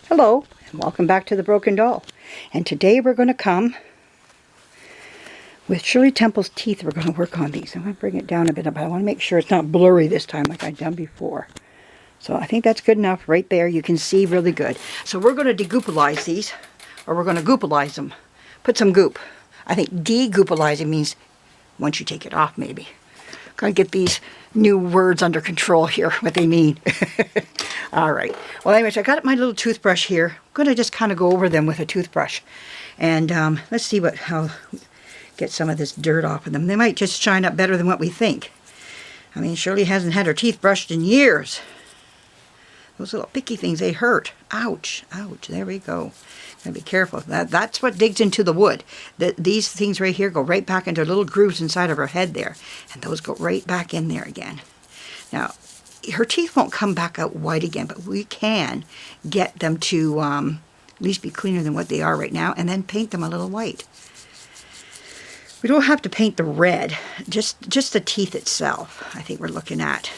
Hello, and welcome back to The Broken Doll. And today we're going to come with Shirley Temple's teeth. We're going to work on these. I'm going to bring it down a bit, but I want to make sure it's not blurry this time like I've done before. So I think that's good enough right there. You can see really good. So we're going to degoopalize these, or we're going to goopalize them. Put some goop. I think degoopalizing means once you take it off, maybe. Gotta get these new words under control here, what they mean. All right. Well, anyways, I got my little toothbrush here. I'm going to just kind of go over them with a toothbrush. And let's see how get some of this dirt off of them. They might just shine up better than what we think. I mean, Shirley hasn't had her teeth brushed in years. Those little picky things, they hurt. Ouch. Ouch. There we go. Gotta be careful. That's what digs into the wood. These things right here go right back into little grooves inside of her head there. And those go right back in there again. Now, her teeth won't come back out white again, but we can get them to at least be cleaner than what they are right now, and then paint them a little white. We don't have to paint the red, just the teeth itself. I think we're looking at.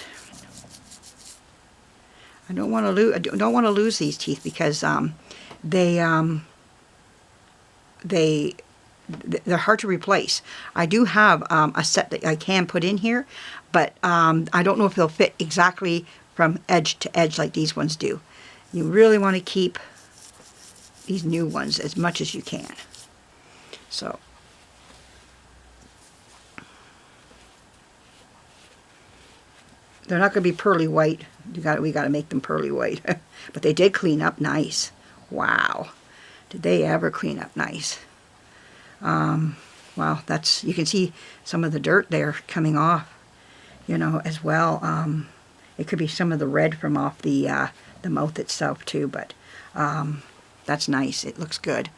I don't want to lose these teeth because they're hard to replace. I do have a set that I can put in here, but I don't know if they'll fit exactly from edge to edge like these ones do. You really want to keep these new ones as much as you can. So they're not going to be pearly white. We got to make them pearly white. But they did clean up nice. Wow. Did they ever clean up nice? Well, you can see some of the dirt there coming off, as well. It could be some of the red from off the mouth itself too, but that's nice. It looks good.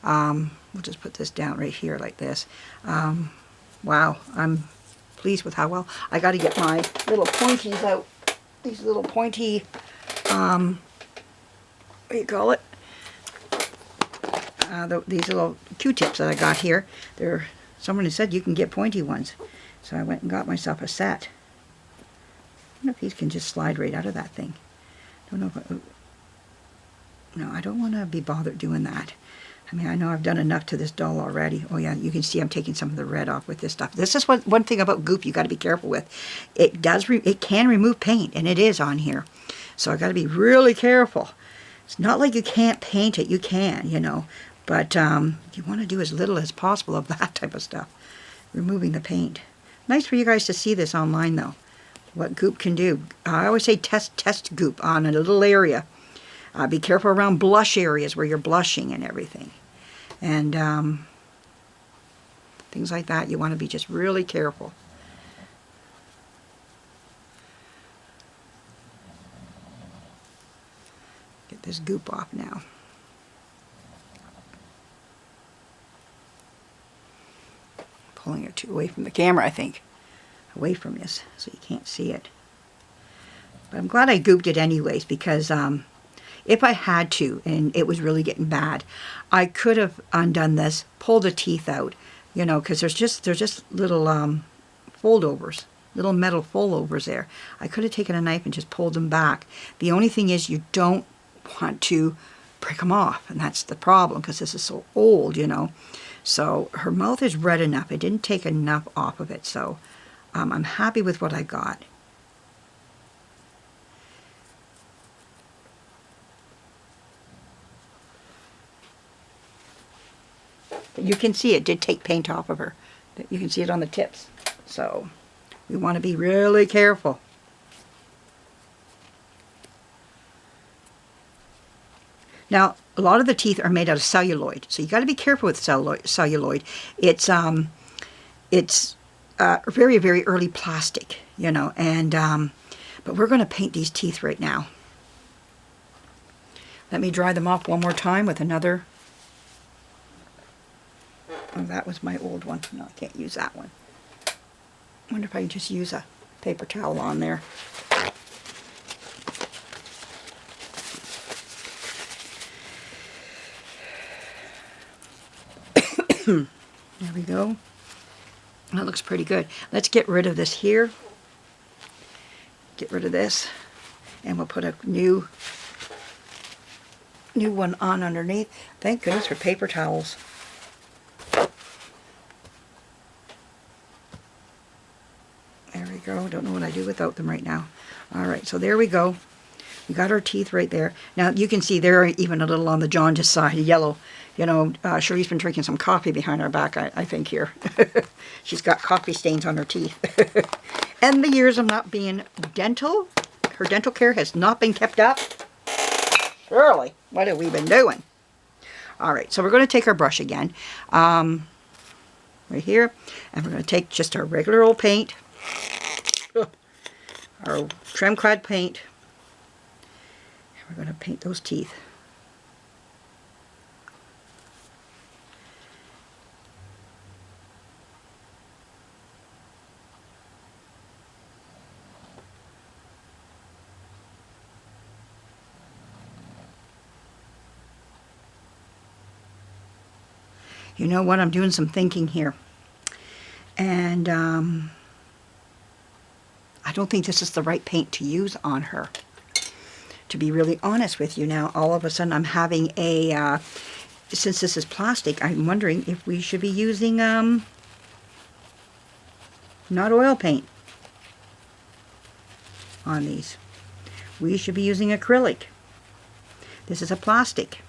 We'll just put this down right here like this. Wow, I'm pleased with how well. I got to get my little pointies out. These little pointy, what do you call it? These little Q-tips that I got here. Someone has said you can get pointy ones. So I went and got myself a set. I don't know if these can just slide right out of that thing. Don't know if no, I don't want to be bothered doing that. I mean, I know I've done enough to this doll already. Oh yeah, you can see I'm taking some of the red off with this stuff. This is one thing about goop you got to be careful with. It can remove paint, and it is on here. So I got to be really careful. It's not like you can't paint it. You can, but you want to do as little as possible of that type of stuff. Removing the paint. Nice for you guys to see this online though. What goop can do. I always say test goop on a little area. Be careful around blush areas where you're blushing and everything. And things like that, you want to be just really careful. Get this goop off now. Pulling it away from the camera, I think. Away from this, so you can't see it. But I'm glad I gooped it anyways, because if I had to, and it was really getting bad, I could have undone this, pulled the teeth out, because there's just little foldovers, little metal foldovers there. I could have taken a knife and just pulled them back. The only thing is you don't want to break them off, and that's the problem, because this is so old, So her mouth is red enough. It didn't take enough off of it, so I'm happy with what I got. You can see it did take paint off of her. You can see it on the tips. So we want to be really careful. Now, a lot of the teeth are made out of celluloid, so you got to be careful with celluloid. It's very, very early plastic, and but we're going to paint these teeth right now. Let me dry them off one more time with another. Oh, that was my old one. No, I can't use that one. I wonder if I can just use a paper towel on there. There we go. That looks pretty good. Let's get rid of this here. Get rid of this. And we'll put a new new one on underneath. Thank goodness for paper towels. There we go. Don't know what I do without them right now. Alright, so there we go. We got our teeth right there. Now you can see they're even a little on the jaundiced side, yellow. You know, Shirley's been drinking some coffee behind her back, I think here. She's got coffee stains on her teeth. And the years of not being dental, her dental care has not been kept up. Shirley, what have we been doing? Alright, so we're going to take our brush again. Right here. And we're going to take just our regular old paint. Our trim clad paint. And we're going to paint those teeth. You know what? I'm doing some thinking here. And I don't think this is the right paint to use on her. To be really honest with you now, all of a sudden I'm having a, since this is plastic, I'm wondering if we should be using, not oil paint on these. We should be using acrylic. This is a plastic.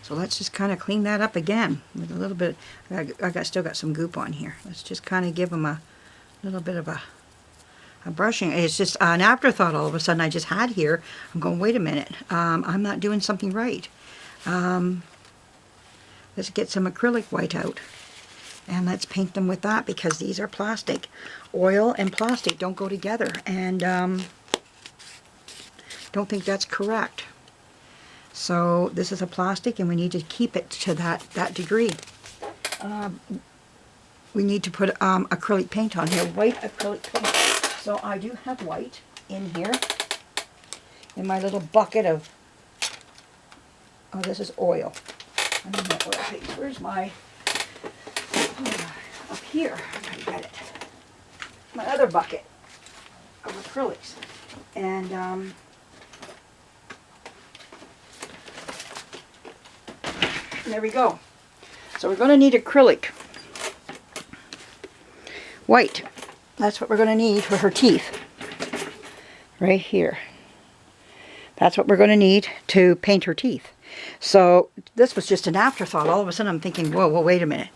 So let's just kind of clean that up again with a little bit. Still got some goop on here. Let's just kind of give them a little bit of a brushing. It's just an afterthought all of a sudden I just had here. I'm going, wait a minute. I'm not doing something right. Let's get some acrylic white out. And let's paint them with that because these are plastic. Oil and plastic don't go together. And don't think that's correct. So this is a plastic and we need to keep it to that degree. We need to put acrylic paint on here, white acrylic paint. So I do have white in here, in my little bucket of, oh, this is oil. I need my oil paint. Where's my, up here, I'm trying to get it. My other bucket of acrylics. And there we go. So we're going to need acrylic. White. That's what we're going to need for her teeth. Right here. That's what we're going to need to paint her teeth. So this was just an afterthought. All of a sudden I'm thinking, whoa, wait a minute.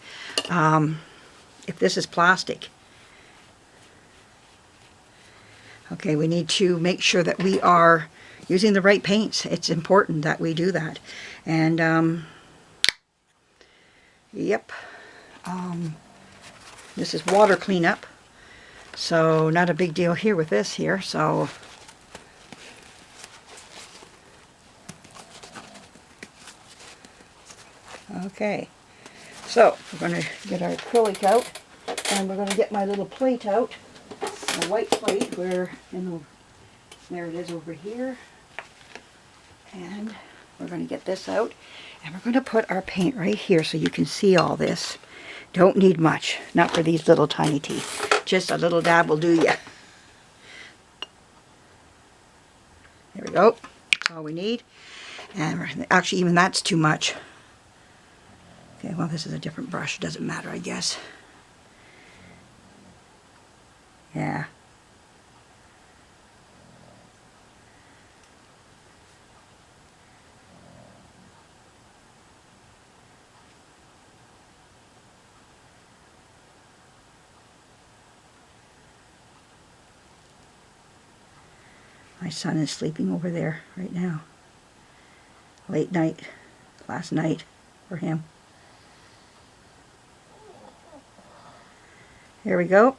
If this is plastic. Okay, we need to make sure that we are using the right paints. It's important that we do that. And yep. This is water cleanup. So not a big deal here with this here. So okay. So we're going to get our acrylic out. And we're going to get my little plate out. A white plate where there it is over here. And we're going to get this out. And we're going to put our paint right here so you can see all this. Don't need much. Not for these little tiny teeth. Just a little dab will do ya. There we go. That's all we need. And actually even that's too much. Okay, well this is a different brush. Doesn't matter, I guess. Yeah. My son is sleeping over there right now. Late night, last night for him. Here we go.